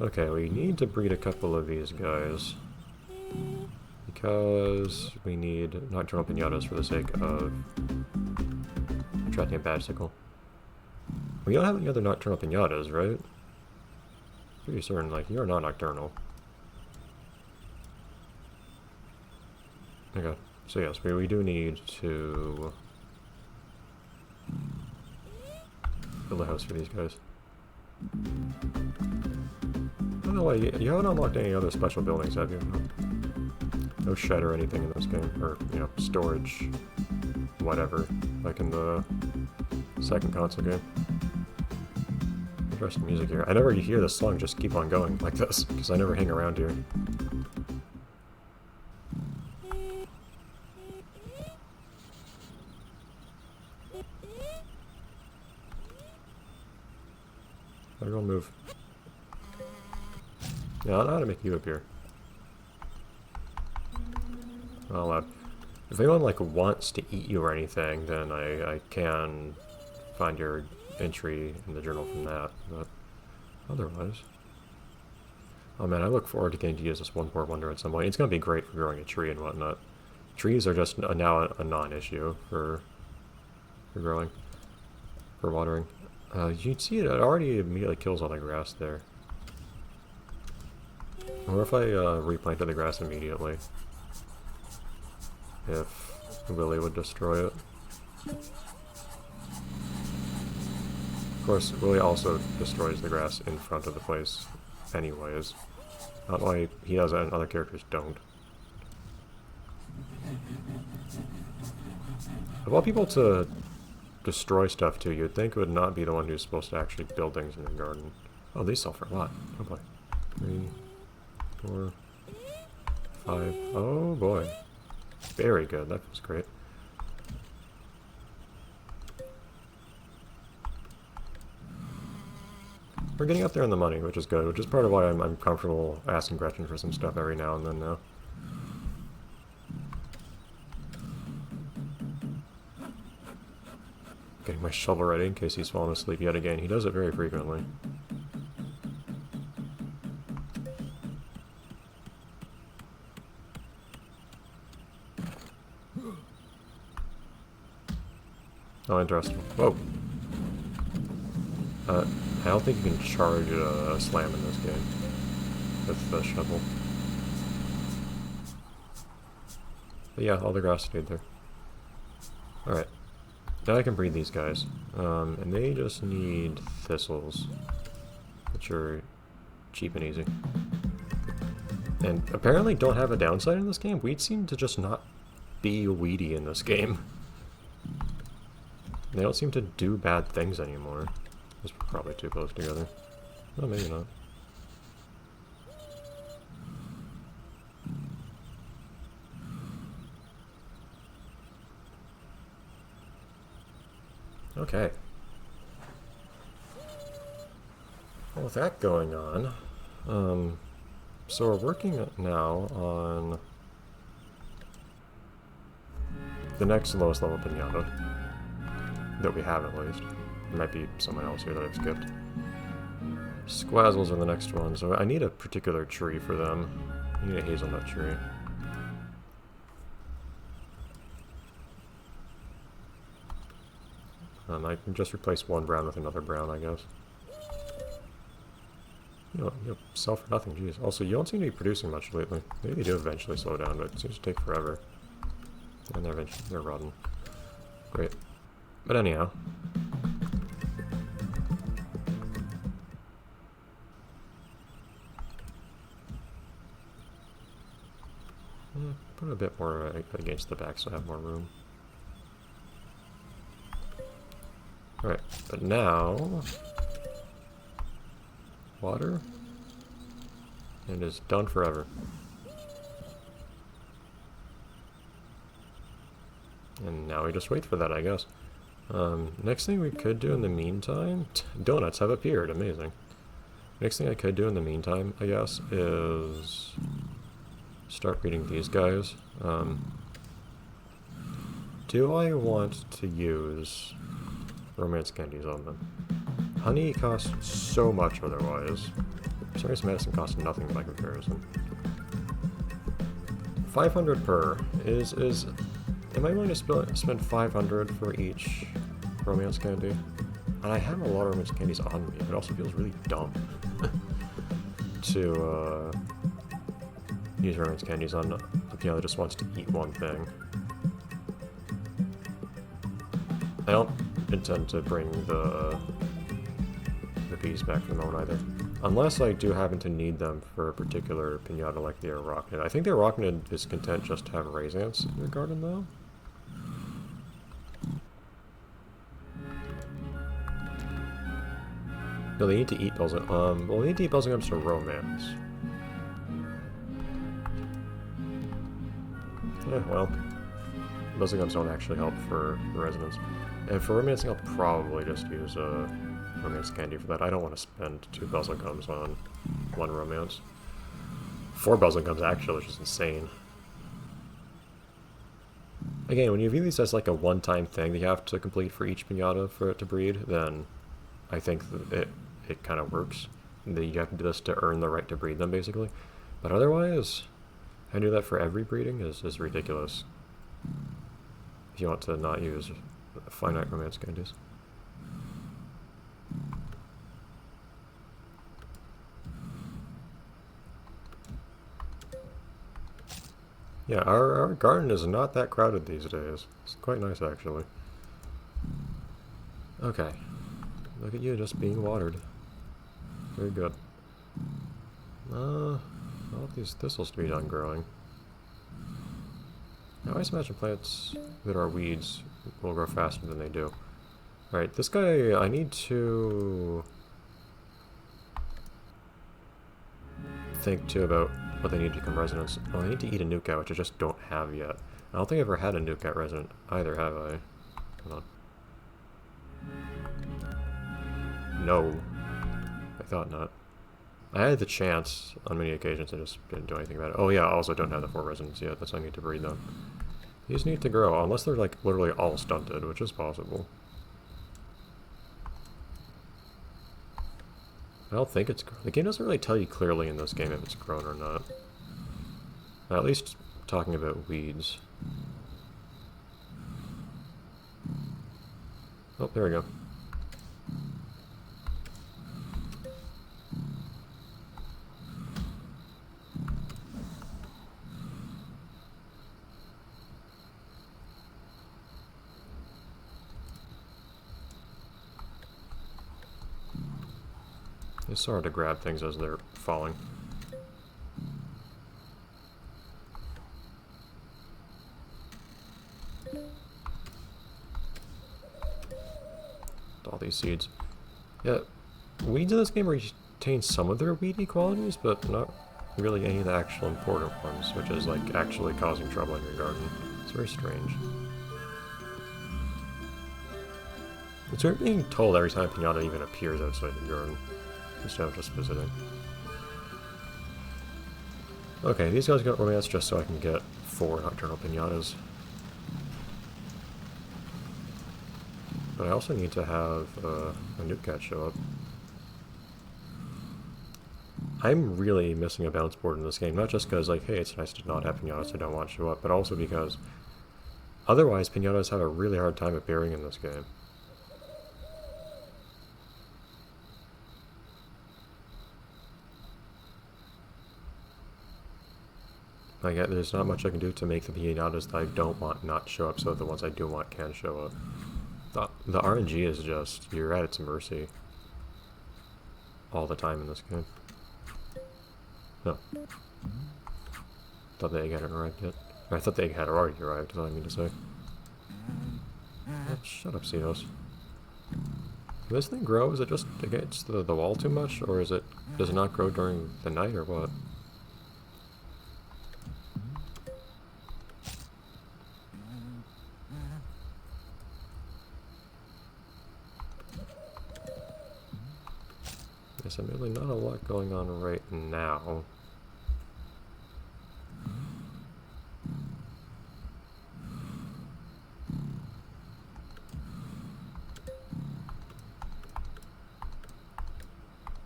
Okay, we need to breed a couple of these guys. Because we need nocturnal piñatas for the sake of attracting a badge sickle. We don't have any other nocturnal piñatas, right? Pretty certain, like, you're not nocturnal. Okay, so yes, we do need to build a house for these guys. By the way, you haven't unlocked any other special buildings, have you? No shed or anything in this game, or, you know, storage, whatever, like in the second console game. Interesting music here. I never hear this song just keep on going like this, because I never hang around here. Everyone move. Yeah, I don't know how to make you appear. Well, if anyone, like, wants to eat you or anything, then I can find your entry in the journal from that, but otherwise... Oh man, I look forward to getting to use this one poor wonder at some point. It's going to be great for growing a tree and whatnot. Trees are just now a non-issue for growing, for watering. You can see it already immediately kills all the grass there. Or if I replanted the grass immediately, if Willy would destroy it. Of course, Willy also destroys the grass in front of the place anyways. Not why he does that and other characters don't. Of all people to destroy stuff to, you'd think it would not be the one who's supposed to actually build things in your garden. Oh, these sell for a lot. Oh boy. 3, 4, 5. Oh boy. Very good. That feels great. We're getting up there in the money, which is good, which is part of why I'm comfortable asking Gretchen for some stuff every now and then now. Getting my shovel ready in case he's fallen asleep yet again. He does it very frequently. Oh, interesting. Whoa. I don't think you can charge a slam in this game with the shovel. But yeah, all the grass stayed there. Alright. Now I can breed these guys. And they just need thistles, which are cheap and easy. And apparently don't have a downside in this game. Weeds seem to just not be weedy in this game. They don't seem to do bad things anymore. It's probably too close together. No, maybe not. Okay. Well, with that going on, so we're working now on the next lowest level pinata. That we have, at least. There might be someone else here that I've skipped. Squazzles are the next one, so I need a particular tree for them. I need a hazelnut tree. I can just replace one brown with another brown, I guess. You'll sell for nothing, jeez. Also, you don't seem to be producing much lately. Maybe they do eventually slow down, but it seems to take forever. And they're rotten. Great. But anyhow. Put a bit more against the back so I have more room. Alright, but now... water. And it is done forever. And now we just wait for that, I guess. Next thing we could do in the meantime... donuts have appeared, amazing. Next thing I could do in the meantime, I guess, is... start breeding these guys. Do I want to use romance candies on them? Honey costs so much otherwise. Serious medicine costs nothing by comparison. 500 per. Am I willing to spend 500 for each romance candy? And I have a lot of romance candies on me, but it also feels really dumb to use romance candies on a piano that just wants to eat one thing. I don't intend to bring the bees back for the moment either. Unless I do happen to need them for a particular piñata like the arachnid. I think the arachnid is content just to have raisins in the garden though. No, they need to eat buzzing. Well, they need to eat buzzing gums to romance. Yeah, well, buzzing gums don't actually help for resonance. And for romancing, I'll probably just use romance candy for that. I don't want to spend 2 buzzing gums on 1 romance. 4 buzzing gums actually, which is insane. Again, when you view these as like a one-time thing that you have to complete for each piñata for it to breed, then I think that it kind of works. That you have to do this to earn the right to breed them, basically. But otherwise, I do that for every breeding is ridiculous. If you want to not use finite romance candies. Yeah, our garden is not that crowded these days. It's quite nice, actually. Okay. Look at you just being watered. Very good. I want these thistles to be done growing. I always imagine plants that are weeds will grow faster than they do. Alright, this guy, I need to think too about what they need to become residents. Oh, I need to eat a nucat, which I just don't have yet. I don't think I've ever had a nucat resident either, have I? Hold on. No. I thought not. I had the chance on many occasions, I just didn't do anything about it. Oh yeah, I also don't have the 4 residents yet, that's why I need to breed them. These need to grow, unless they're like literally all stunted, which is possible. I don't think it's grown. The game doesn't really tell you clearly in this game if it's grown or not. At least talking about weeds. Oh, there we go. It's hard to grab things as they're falling. All these seeds. Yeah, weeds in this game retain some of their weedy qualities, but not really any of the actual important ones, which is like actually causing trouble in your garden. It's very strange. It's weird being told every time a piñata even appears outside the garden, instead of just visiting. Okay, these guys got romance just so I can get 4 nocturnal piñatas. But I also need to have a nucat show up. I'm really missing a bounce board in this game, not just because, like, hey, it's nice to not have piñatas I don't want to show up, but also because otherwise piñatas have a really hard time appearing in this game. Like, there's not much I can do to make the piñatas that I don't want not show up so that the ones I do want can show up. The RNG is just, you're at its mercy all the time in this game. No. Thought the egg hadn't arrived yet. Or I thought the egg had already arrived, is all I mean to say. Oh, shut up, Ceos. Can this thing grow? Is it just against the wall too much? Or does it not grow during the night, or what? Yes, admittedly not a lot going on right now.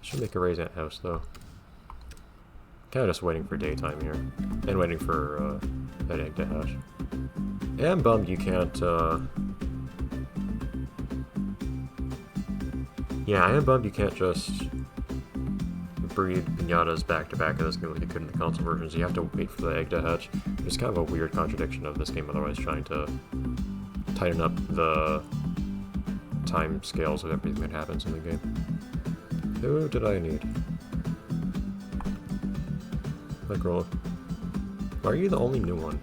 Should make a raised ant house though. Kind of just waiting for daytime here. And waiting for that egg to hatch. Yeah, I'm bummed you can't, yeah, I am bummed you can't just breed piñatas back to back in this game like you could in the console versions. You have to wait for the egg to hatch. It's kind of a weird contradiction of this game otherwise trying to tighten up the time scales of everything that happens in the game. Who did I need? Like, roll. Why are you the only new one?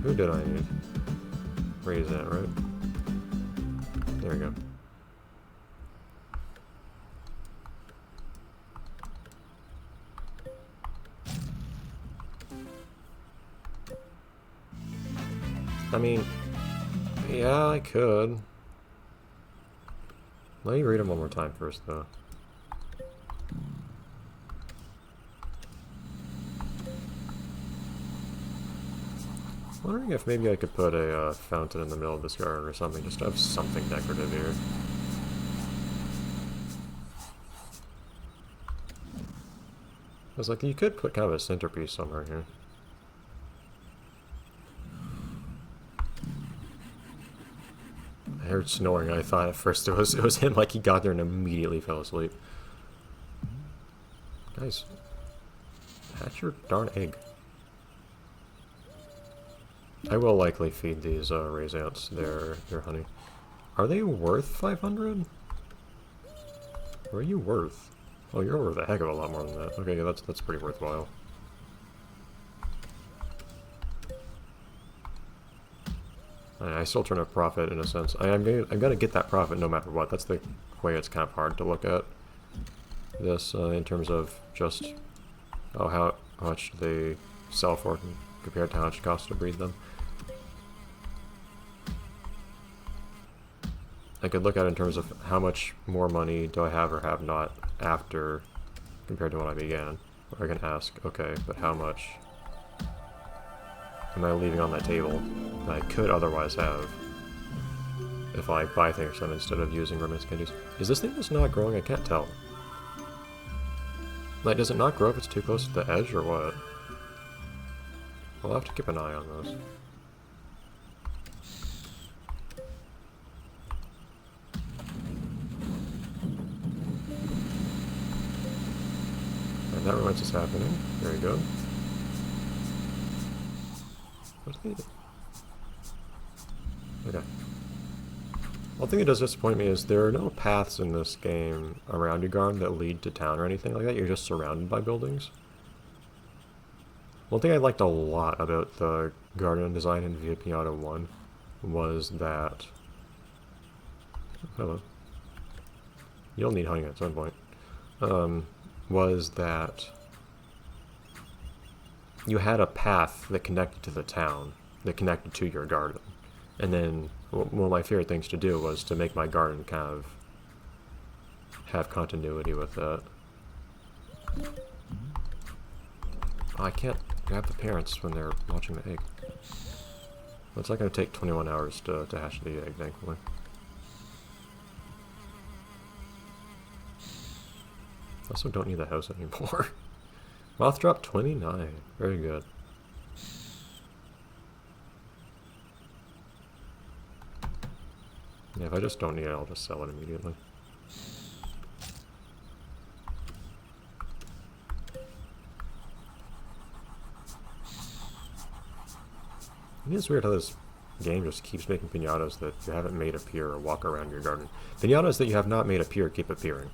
Who did I need? Raise that, right? There we go. I mean, yeah, I could. Let me read them one more time first, though. Wondering if maybe I could put a fountain in the middle of this garden or something, just to have something decorative here. I was like, you could put kind of a centerpiece somewhere here. I heard snoring. I thought at first it was him, like he got there and immediately fell asleep. Guys, hatch your darn egg. I will likely feed these raise ants their honey. Are they worth 500? What are you worth? Oh, you're worth a heck of a lot more than that. Okay, yeah, that's pretty worthwhile. I still turn a profit in a sense. I'm gonna get that profit no matter what. That's the way it's kind of hard to look at this in terms of just how much they sell for compared to how much it costs to breed them. I could look at it in terms of how much more money do I have or have not after compared to when I began. Or I can ask, okay, but how much am I leaving on that table that I could otherwise have if I buy things from instead of using romance candies? Is this thing just not growing? I can't tell. Like, does it not grow if it's too close to the edge or what? I'll have to keep an eye on those. And that romance is happening. Very good. What do they do? Okay. One thing that does disappoint me is there are no paths in this game around your garden that lead to town or anything like that. You're just surrounded by buildings. One thing I liked a lot about the garden design in Viva Piñata 1 was that... Hello. You'll need honey at some point. Was that you had a path that connected to the town, that connected to your garden. And then one of my favorite things to do was to make my garden kind of have continuity with that. Oh, I can't grab the parents when they're watching the egg. It's not going to take 21 hours to hatch the egg, thankfully. Also don't need the house anymore. Moth drop 29. Very good. Yeah, if I just don't need it, I'll just sell it immediately. It's weird how this game just keeps making piñatas that you haven't made appear or walk around your garden. Piñatas that you have not made appear keep appearing.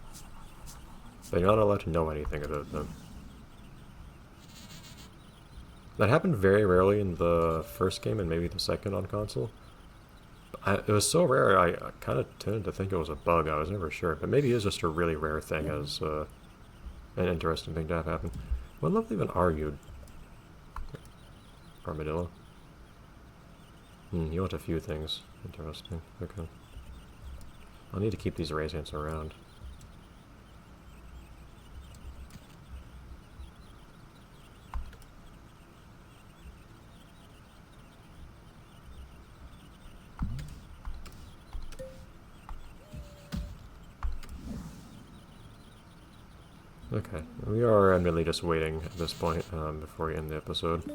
But you're not allowed to know anything about them. That happened very rarely in the first game and maybe the second on console. It was so rare, I kind of tended to think it was a bug. I was never sure. But maybe it's just a really rare thing as an interesting thing to have happen. Would love to even argued. Armadillo. You want a few things. Interesting. Okay. I'll need to keep these raise ants around. Okay, we are admittedly just waiting at this point before we end the episode.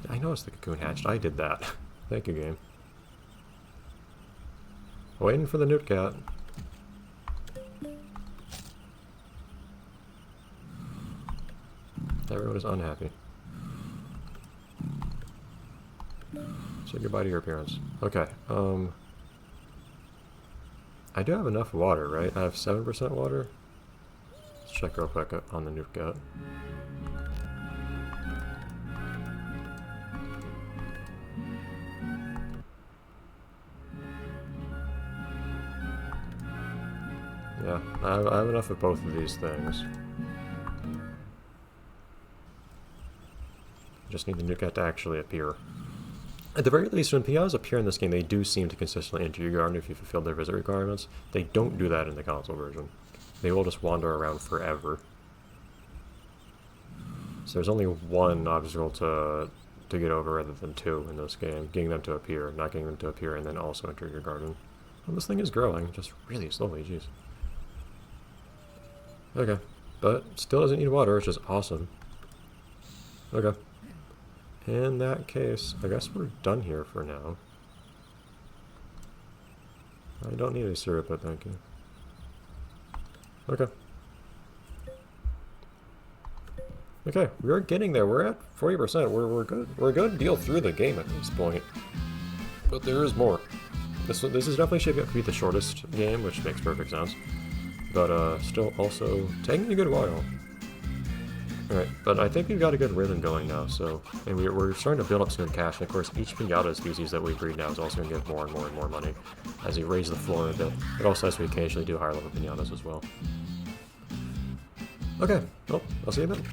I noticed the cocoon hatched. I did that. Thank you, game. Waiting for the newt cat. Everyone is unhappy. Say goodbye to your appearance. Okay, I do have enough water, right? I have 7% water? Let's check real quick on the newt cat. Yeah, I have enough of both of these things. Just need the newt cat to actually appear. At the very least, when piñatas appear in this game, they do seem to consistently enter your garden if you fulfill their visit requirements. They don't do that in the console version. They will just wander around forever. So there's only one obstacle to get over rather than two in this game. Getting them to appear, not getting them to appear and then also enter your garden. Well, this thing is growing, just really slowly, jeez. Okay, but still doesn't need water, which is awesome. Okay. In that case, I guess we're done here for now. I don't need any syrup, but thank you. Okay. Okay, we're getting there. We're at 40%. We're good. We're a good deal through the game at this point. But there is more. This is definitely shaping up to be the shortest game, which makes perfect sense. But still also taking a good while. Alright, but I think we've got a good rhythm going now, so... And we're starting to build up some good cash, and of course each piñata species that we breed now is also going to give more and more and more money as we raise the floor a bit. It also has to occasionally do higher level piñatas as well. Okay, well, I'll see you then.